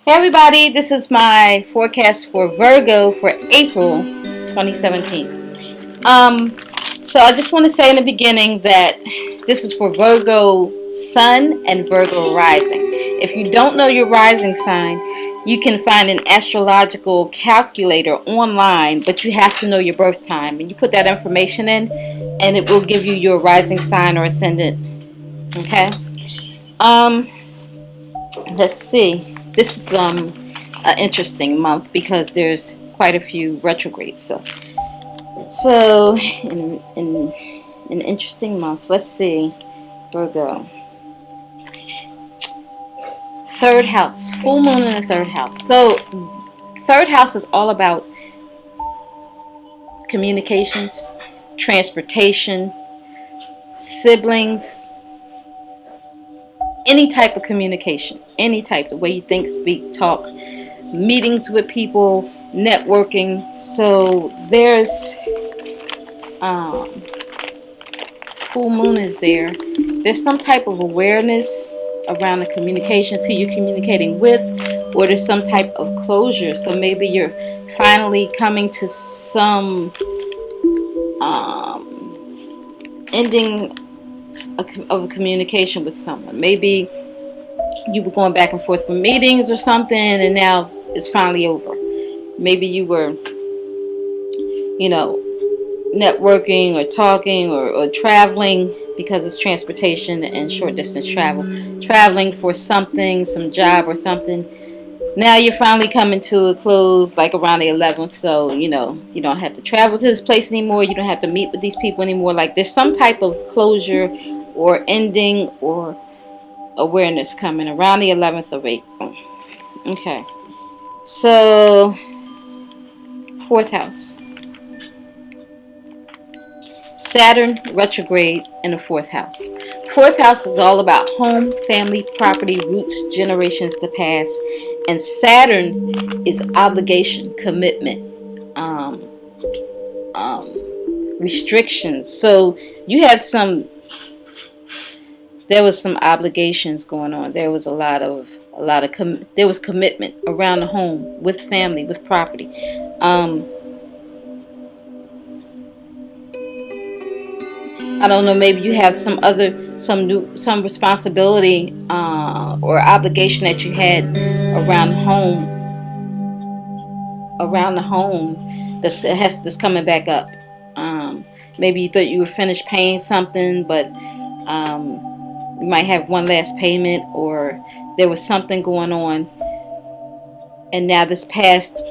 Hey everybody, this is my forecast for Virgo for April 2017. So I just want to say in the beginning that this is for Virgo Sun and Virgo Rising. If you don't know your rising sign, you can find an astrological calculator online, but you have to know your birth time. And you put that information in, and it will give you your rising sign or ascendant. Okay? Um, let's see. This is an interesting month because there's quite a few retrogrades. So in an interesting month. Let's see. Virgo. Third house. Full moon in the third house. So third house is all about communications, transportation, siblings, any type of communication, any type, the way you think, speak, talk, meetings with people, networking. So there's full moon is there. There's some type of awareness around the communications, who you're communicating with, or there's some type of closure. So maybe you're finally coming to some ending of a communication with someone. Maybe you were going back and forth for meetings or something, and now it's finally over. Maybe you were, networking or talking or traveling, because it's transportation and short distance traveling for something, some job or something. Now you're finally coming to a close, like around the 11th. So you don't have to travel to this place anymore. You don't have to meet with these people anymore. Like there's some type of closure or ending or awareness coming around the 11th of April. Okay, so fourth house. Saturn retrograde in the fourth house. Fourth house is all about home, family, property, roots, generations, the past. And Saturn is obligation, commitment, restrictions. So you had there was some obligations going on. There was there was commitment around the home, with family, with property. I don't know, maybe you have some responsibility or obligation that you had around the home that's coming back up. Maybe you thought you were finished paying something, but you might have one last payment, or there was something going on, and now this past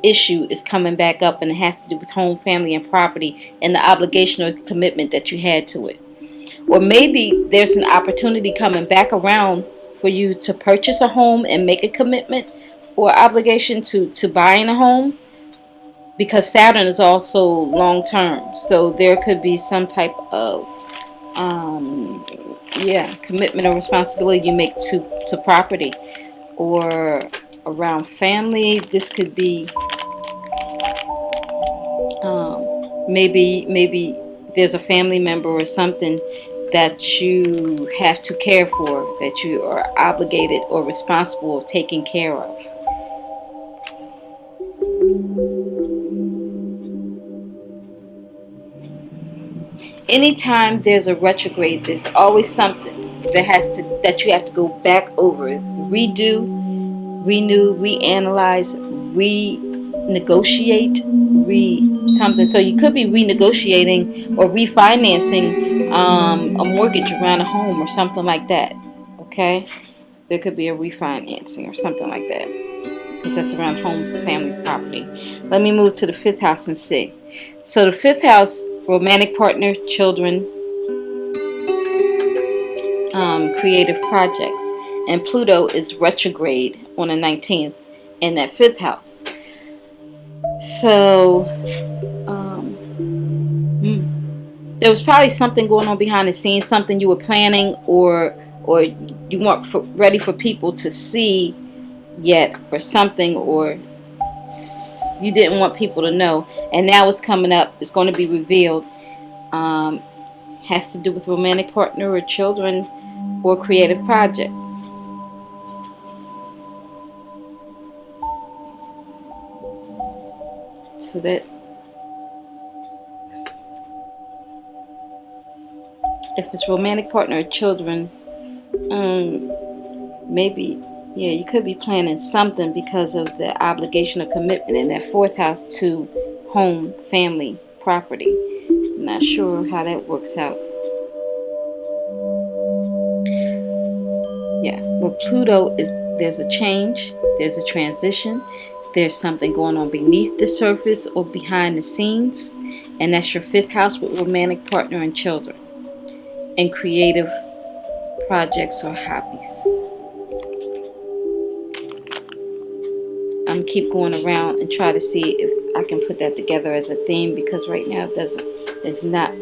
issue is coming back up, and it has to do with home, family, and property, and the obligation or commitment that you had to it. Or maybe there's an opportunity coming back around for you to purchase a home and make a commitment or obligation to buying a home, because Saturn is also long term. So there could be some type of commitment or responsibility you make to property or around family. This could be maybe there's a family member or something that you have to care for, that you are obligated or responsible of taking care of. Anytime there's a retrograde, there's always something that you have to go back over, redo, renew, reanalyze, renegotiate, something. So you could be renegotiating or refinancing a mortgage around a home or something like that. Okay, there could be a refinancing or something like that, because that's around home, family, property. Let me move to the fifth house and see. So the fifth house, romantic partner, children, creative projects. And Pluto is retrograde on the 19th in that fifth house. So there was probably something going on behind the scenes, something you were planning, or you weren't ready for people to see yet, or something, or you didn't want people to know, and now it's coming up. It's going to be revealed. Has to do with romantic partner or children or creative project. So that if it's romantic partner or children, maybe, yeah, you could be planning something because of the obligation or commitment in that fourth house to home, family, property. I'm not sure how that works out. Yeah, but Pluto is, there's a change, there's a transition, there's something going on beneath the surface or behind the scenes, and that's your fifth house with romantic partner and children, and creative projects or hobbies. I'm keep going around and try to see if I can put that together as a theme, because right now it's not.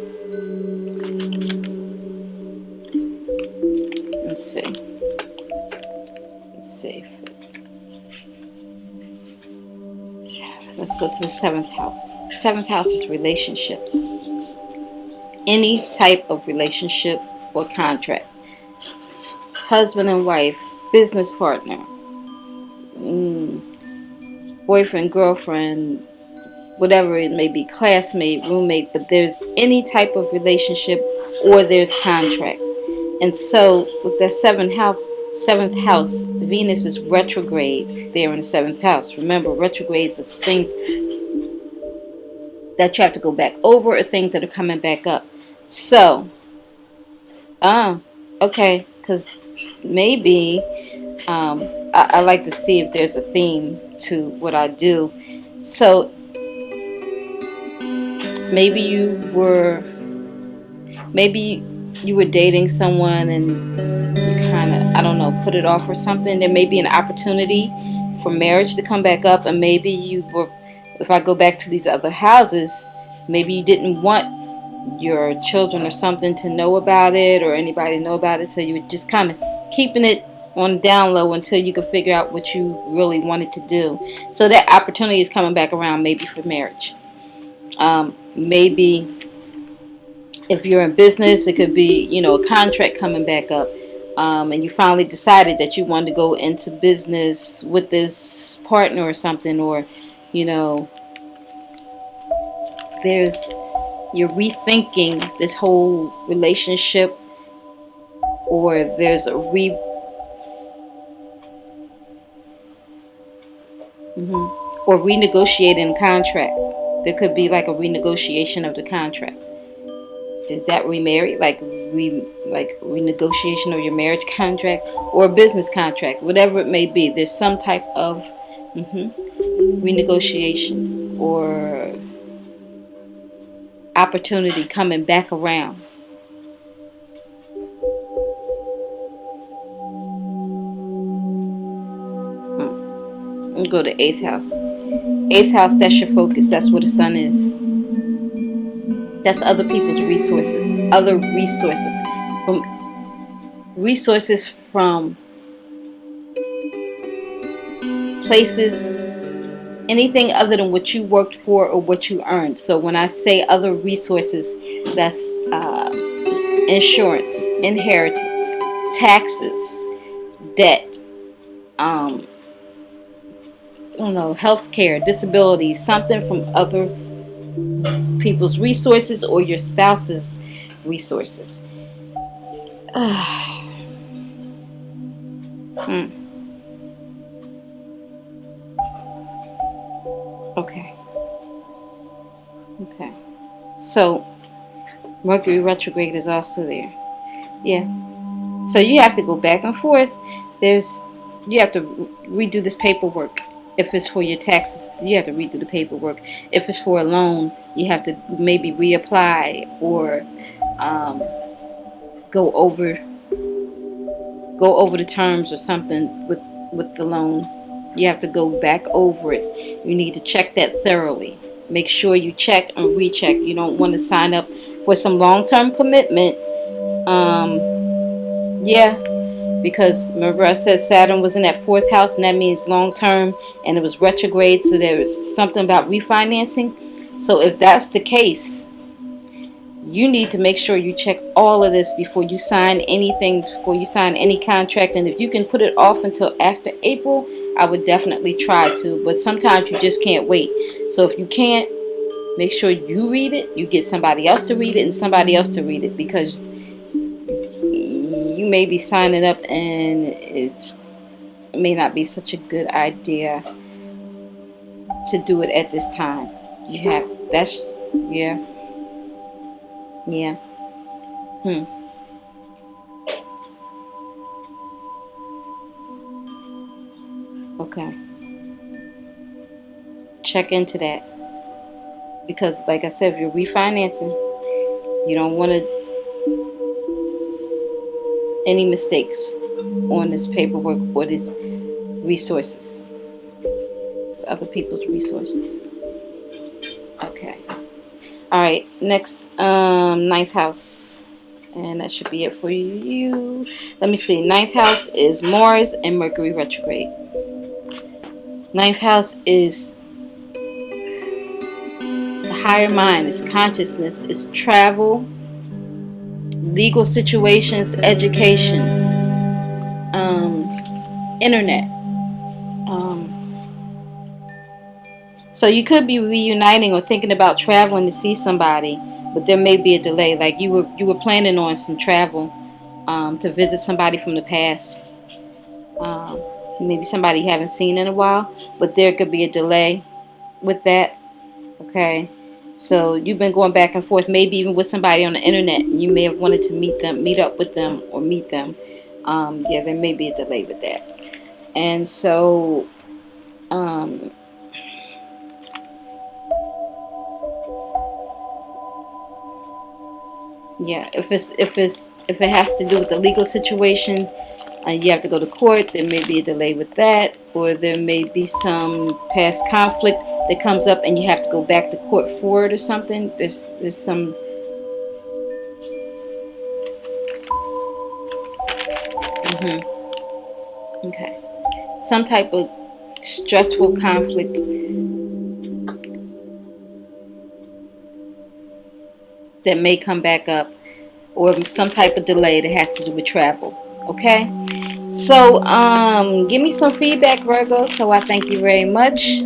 Let's see. Let's go to the seventh house. Seventh house is relationships. Any type of relationship or contract. Husband and wife, business partner, boyfriend, girlfriend, whatever it may be, classmate, roommate, but there's any type of relationship or there's contract. And so with that seventh house, Venus is retrograde there in the seventh house. Remember, retrogrades are things that you have to go back over or things that are coming back up. So, okay, because maybe I like to see if there's a theme to what I do. So maybe you were dating someone and you kind of, I don't know, put it off or something. There may be an opportunity for marriage to come back up, and maybe you were, if I go back to these other houses, maybe you didn't want your children or something to know about it, or anybody to know about it, so you were just kind of keeping it on down low until you could figure out what you really wanted to do. So that opportunity is coming back around, maybe for marriage. Maybe if you're in business, it could be, a contract coming back up, and you finally decided that you wanted to go into business with this partner or something, or you're rethinking this whole relationship, or there's a or renegotiating contract. There could be like a renegotiation of the contract. Is that remarried, like renegotiation of your marriage contract or a business contract, whatever it may be? There's some type of renegotiation or opportunity coming back around. We'll go to eighth house. Eighth house, that's your focus. That's where the sun is. That's other people's resources. Other resources from places, anything other than what you worked for or what you earned. So when I say other resources, that's insurance, inheritance, taxes, debt, healthcare, disability, something from other people's resources or your spouse's resources. Okay. So Mercury retrograde is also there. Yeah. So you have to go back and forth. You have to redo this paperwork. If it's for your taxes, you have to redo the paperwork. If it's for a loan, you have to maybe reapply or go over the terms or something with the loan. You have to go back over it. You need to check that thoroughly. Make sure you check and recheck. You don't want to sign up for some long-term commitment. Because remember I said Saturn was in that fourth house, and that means long-term, and it was retrograde, so there was something about refinancing. So if that's the case, you need to make sure you check all of this before you sign anything, before you sign any contract. And if you can put it off until after April, I would definitely try to, but sometimes you just can't wait. So if you can't, make sure you read it. You get somebody else to read it and somebody else to read it, because you may be signing up and it may not be such a good idea to do it at this time. Yeah, yeah. Hmm. Okay. Check into that, because, like I said, if you're refinancing, you don't want any mistakes on this paperwork or this resources. It's other people's resources. Okay. All right. Next, ninth house, and that should be it for you. Let me see. Ninth house is Mars and Mercury retrograde. Ninth house is the higher mind, it's consciousness, it's travel, legal situations, education, internet. Um, so you could be reuniting or thinking about traveling to see somebody, but there may be a delay. Like you were planning on some travel to visit somebody from the past, maybe somebody you haven't seen in a while, but there could be a delay with that. Okay. So you've been going back and forth, maybe even with somebody on the internet. You may have wanted to meet up with them or meet them. Yeah, there may be a delay with that. And so, yeah, if it has to do with the legal situation, you have to go to court. There may be a delay with that, or there may be some past conflict that comes up, and you have to go back to court for it or something. There's some. Okay, some type of stressful conflict that may come back up, or some type of delay that has to do with travel. Okay. So, give me some feedback, Virgo. So I thank you very much.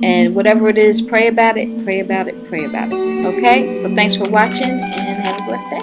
And whatever it is, pray about it, pray about it, pray about it. Okay? So thanks for watching and have a blessed day.